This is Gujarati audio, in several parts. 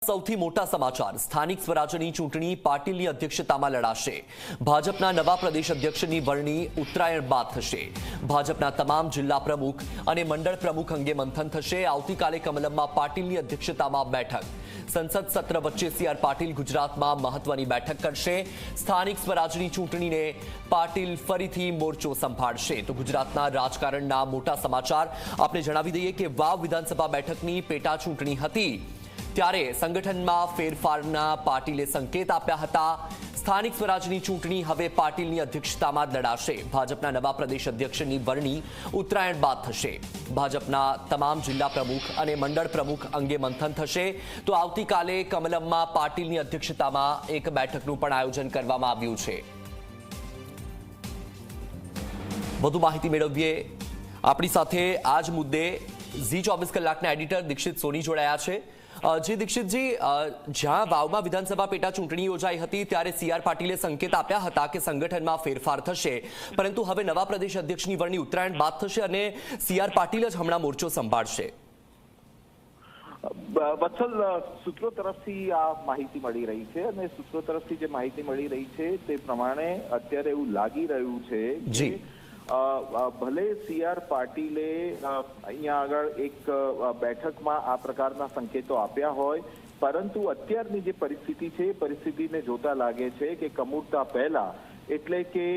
સૌથી મોટા સમાચાર સ્થાનિક સ્વરાજ્યની ચૂંટણી પાટીલની અધ્યક્ષતામાં લડાશે ભાજપના નવા પ્રદેશ અધ્યક્ષની વરણી ઉત્તરાયણ બાદ થશે ભાજપના તમામ જિલ્લા પ્રમુખ અને મંડળ પ્રમુખ અંગે મંથન થશે આવતીકાલે કમલમમાં પાટીલની અધ્યક્ષતામાં બેઠક સંસદ સત્ર વચ્ચે સીઆર પાટીલ ગુજરાતમાં મહત્વની બેઠક કરશે સ્થાનિક સ્વરાજ્યની ચૂંટણીને પાટીલ ફરીથી મોરચો સંભાળશે તો ગુજરાતના રાજકારણના મોટા સમાચાર આપણે જણાવી દઈએ કે વાવ વિધાનસભા બેઠકની પેટા ચૂંટણી હતી ત્યારે સંગઠનમાં ફેરફારના પાટીલે સંકેત આપ્યા હતા સ્થાનિક સ્વરાજ્યની ચૂંટણી હવે પાટીલની અધ્યક્ષતામાં લડાશે ભાજપના નવા પ્રદેશ અધ્યક્ષની વરણી ઉત્તરાયણ બાદ થશે ભાજપના તમામ જિલ્લા પ્રમુખ અને મંડળ પ્રમુખ અંગે મંથન થશે તો આવતીકાલે કમલમમાં પાટીલની અધ્યક્ષતામાં એક બેઠકનું પણ આયોજન કરવામાં આવ્યું છે વધુ માહિતી મેળવીએ આપણી સાથે આ જ મુદ્દે ઝી 24 કલાકના એડિટર દીક્ષિત સોની જોડાયા છે જી દીક્ષિતજી જ્યાં વાવમાં વિધાનસભા પેટા ચૂંટણી યોજાઈ હતી ત્યારે સીઆર પાટીલે સંકેત આપ્યા હતા કે સંગઠનમાં ફેરફાર થશે પરંતુ હવે નવા પ્રદેશ અધ્યક્ષની વરણી ઉત્તરાયણ બાદ થશે અને સીઆર પાટીલ જ હમણાં મોરચો સંભાળશે વત્સલ સૂત્રો તરફથી આ માહિતી મળી રહી છે અને સૂત્રો તરફથી જે માહિતી મળી રહી છે તે પ્રમાણે અત્યારે એવું લાગી રહ્યું છે જી ભલે સીઆર પાટીલે અહીંયા આગળ એક બેઠકમાં આ પ્રકારના સંકેતો આપ્યા હોય પરંતુ અત્યારની જે પરિસ્થિતિ છે પરિસ્થિતિને જોતા લાગે છે કે કમૂરતા પહેલા એટલે કે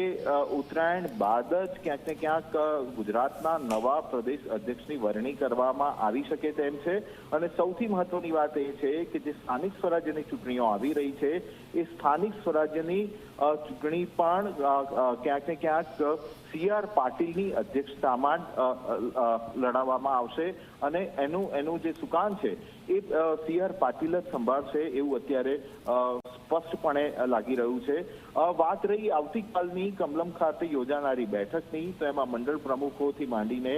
ઉત્તરાયણ બાદ જ ક્યાંક ને ક્યાંક ગુજરાતના નવા પ્રદેશ અધ્યક્ષની વરણી કરવામાં આવી શકે તેમ છે અને સૌથી મહત્વની વાત એ છે કે જે સ્થાનિક સ્વરાજ્યની ચૂંટણીઓ આવી રહી છે એ સ્થાનિક સ્વરાજ્યની ચૂંટણી પણ ક્યાંક ને ક્યાંક સીઆર પાટીલની અધ્યક્ષતામાં લડાવવામાં આવશે અને એનું જે સુકાન છે એ સીઆર પાટીલ જ સંભાળશે એવું અત્યારે સ્પષ્ટપણે લાગી રહ્યું છે વાત રહી આવતીકાલની કમલમ ખાતે યોજાનારી બેઠકની તો એમાં મંડળ પ્રમુખોથી માંડીને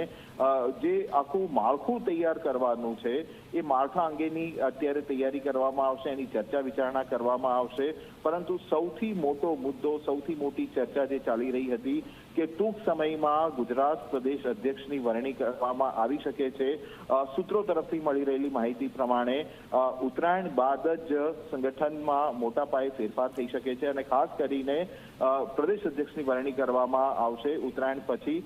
જે આખું માળખું તૈયાર કરવાનું છે એ માળખા અંગેની અત્યારે તૈયારી કરવામાં આવશે એની ચર્ચા વિચારણા કરવામાં આવશે પરંતુ સૌથી મોટો મુદ્દો સૌથી મોટી ચર્ચા જે ચાલી રહી હતી કે ટૂંક સમયમાં ગુજરાત પ્રદેશ અધ્યક્ષની વરણી કરવામાં આવી શકે છે સૂત્રો તરફથી મળી રહેલી માહિતી પ્રમાણે ઉત્તરાયણ બાદ જ સંગઠનમાં મોટા પાયે ફેરફાર થઈ શકે છે અને ખાસ કરીને પ્રદેશ અધ્યક્ષની વરણી કરવામાં આવશે ઉત્તરાયણ પછી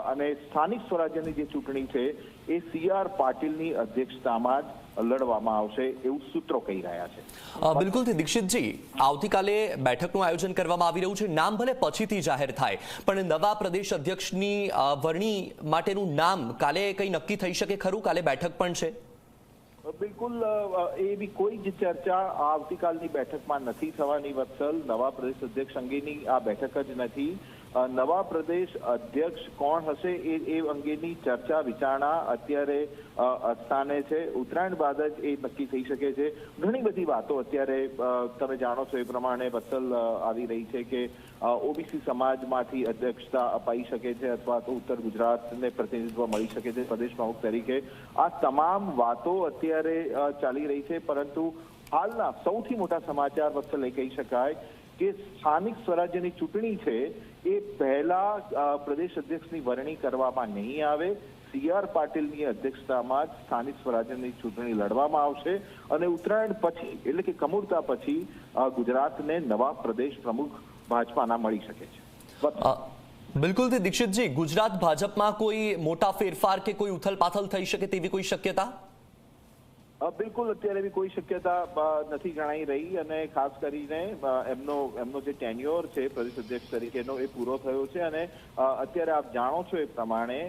અને સ્થાનિક સ્વરાજ્યની જે ચૂંટણી છે એ સીઆર પાટીલની અધ્યક્ષતામાં જ લડવામાં આવશે એવું સૂત્રો કહી રહ્યા છે બિલકુલ દીક્ષિતજી આવતીકાલે બેઠકનું આયોજન કરવામાં આવી રહ્યું છે નામ ભલે પછીથી જાહેર થાય પણ નવા પ્રદેશ અધ્યક્ષની વરણી માટેનું નામ કાલે કંઈ નક્કી થઈ શકે ખરું કાલે બેઠક પણ છે બિલકુલ એવી કોઈ જ ચર્ચા આવતીકાલની બેઠકમાં નથી થવાની વત્સલ નવા પ્રદેશ અધ્યક્ષ અંગેની આ બેઠક જ નથી નવા પ્રદેશ અધ્યક્ષ કોણ હશે એ અંગેની ચર્ચા વિચારણા અત્યારે સ્થાને છે ઉત્તરાયણ બાદ જ એ નક્કી થઈ શકે છે ઘણી બધી વાતો અત્યારે તમે જાણો છો એ પ્રમાણે વત્સલ આવી રહી છે કે ઓબીસી સમાજમાંથી અધ્યક્ષતા અપાઈ શકે છે અથવા તો ઉત્તર ગુજરાતને પ્રતિનિધિત્વ મળી શકે છે પ્રદેશ પ્રમુખ તરીકે આ તમામ વાતો અત્યારે ચાલી રહી છે પરંતુ હાલના સૌથી મોટા સમાચાર વત્સલ એ કહી શકાય કે સ્થાનિક સ્વરાજ્યની ચૂંટણી છે એ પહેલા પ્રદેશ અધ્યક્ષની વરણી કરવામાં નહીં આવે સીઆર પાટીલની અધ્યક્ષતામાં જ સ્થાનિક સ્વરાજ્યની ચૂંટણી લડવામાં આવશે અને ઉત્તરાયણ પછી એટલે કે કમૂરતા પછી ગુજરાતને નવા પ્રદેશ પ્રમુખ ભાજપાના મળી શકે છે બિલકુલ દીક્ષિતજી ગુજરાત ભાજપમાં કોઈ મોટા ફેરફાર કે કોઈ ઉથલપાથલ થઈ શકે તેવી કોઈ શક્યતા બિલકુલ અત્યારે એવી કોઈ શક્યતા નથી જણાઈ રહી અને ખાસ કરીને એમનો જે ટેન્યોર છે પ્રદેશ અધ્યક્ષ તરીકેનો એ પૂરો થયો છે અને અત્યારે આપ જાણો છો એ પ્રમાણે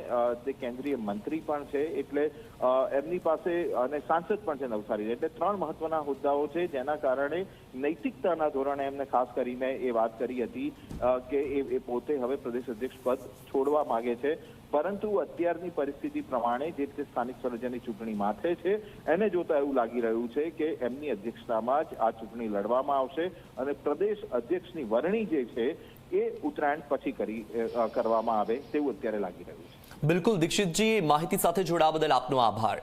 તે કેન્દ્રીય મંત્રી પણ છે એટલે એમની પાસે અને સાંસદ પણ છે નવસારી એટલે ત્રણ મહત્વના હોદ્દાઓ છે જેના કારણે નૈતિકતાના ધોરણે એમને ખાસ કરીને એ વાત કરી હતી કે એ પોતે હવે પ્રદેશ અધ્યક્ષ પદ છોડવા માંગે છે પરંતુ અત્યારની પરિસ્થિતિ પ્રમાણે જે રીતે સ્થાનિક સ્વરાજ્યની ચૂંટણી માથે છે એને જોતા એવું લાગી રહ્યું છે કે એમની અધ્યક્ષતામાં જ આ ચૂંટણી લડવામાં આવશે અને પ્રદેશ અધ્યક્ષની વરણી જે છે એ ઉત્તરાયણ પછી કરવામાં આવે તેવું અત્યારે લાગી રહ્યું છે બિલકુલ દીક્ષિતજી માહિતી સાથે જોડાવા બદલ આપનો આભાર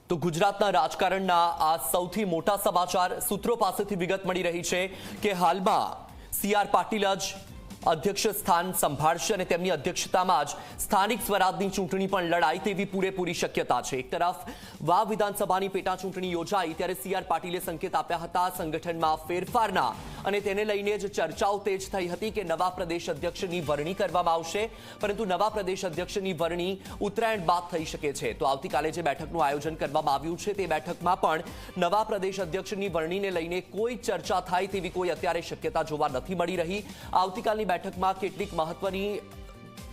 તો ગુજરાતના રાજકારણના આ સૌથી મોટા સમાચાર સૂત્રો પાસેથી વિગત મળી રહી છે કે હાલમાં સીઆર પાટીલ જ અધ્યક્ષ સ્થાન સંભાળશે અને તેમની અધ્યક્ષતામાં જ સ્થાનિક સ્વરાજની ચૂંટણી પણ લડાય તેવી પૂરેપૂરી શક્યતા છે. એક તરફ વાવ વિધાનસભાની પેટા ચૂંટણી યોજાઈ ત્યારે સી.આર. પાટીલે સંકેત આપ્યા હતા સંગઠનમાં ફેરફારના અને તેને લઈને જ ચર્ચાઓ તેજ થઈ હતી કે નવા પ્રદેશ અધ્યક્ષની વરણી કરવામાં આવશે, પરંતુ નવા પ્રદેશ અધ્યક્ષની વરણી ઉત્તરાયણ બાદ થઈ શકે છે. તો આવતીકાલે જે બેઠકનું આયોજન કરવામાં આવ્યું છે તે બેઠકમાં પણ નવા પ્રદેશ અધ્યક્ષની વરણીને લઈને કોઈ ચર્ચા થાય તેવી કોઈ અત્યારે શક્યતા જોવા નથી મળી રહી. આવતીકાલની બેઠકમાં કેટલીક મહત્વની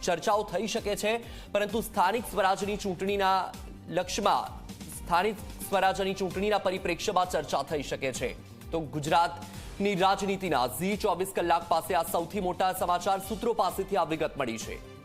ચર્ચાઓ થઈ શકે છે, પરંતુ સ્થાનિક સ્વરાજની ચૂંટણીના લક્ષ્યમાં સ્થાનિક સ્વરાજની ચૂંટણીના પરિપ્રેક્ષ્યમાં ચર્ચા થઈ શકે છે. તો ગુજરાતની રાજનીતિના ઝી 24 કલાક પાસે આ સૌથી મોટા સમાચાર સૂત્રો પાસેથી આ વિગત મળી છે.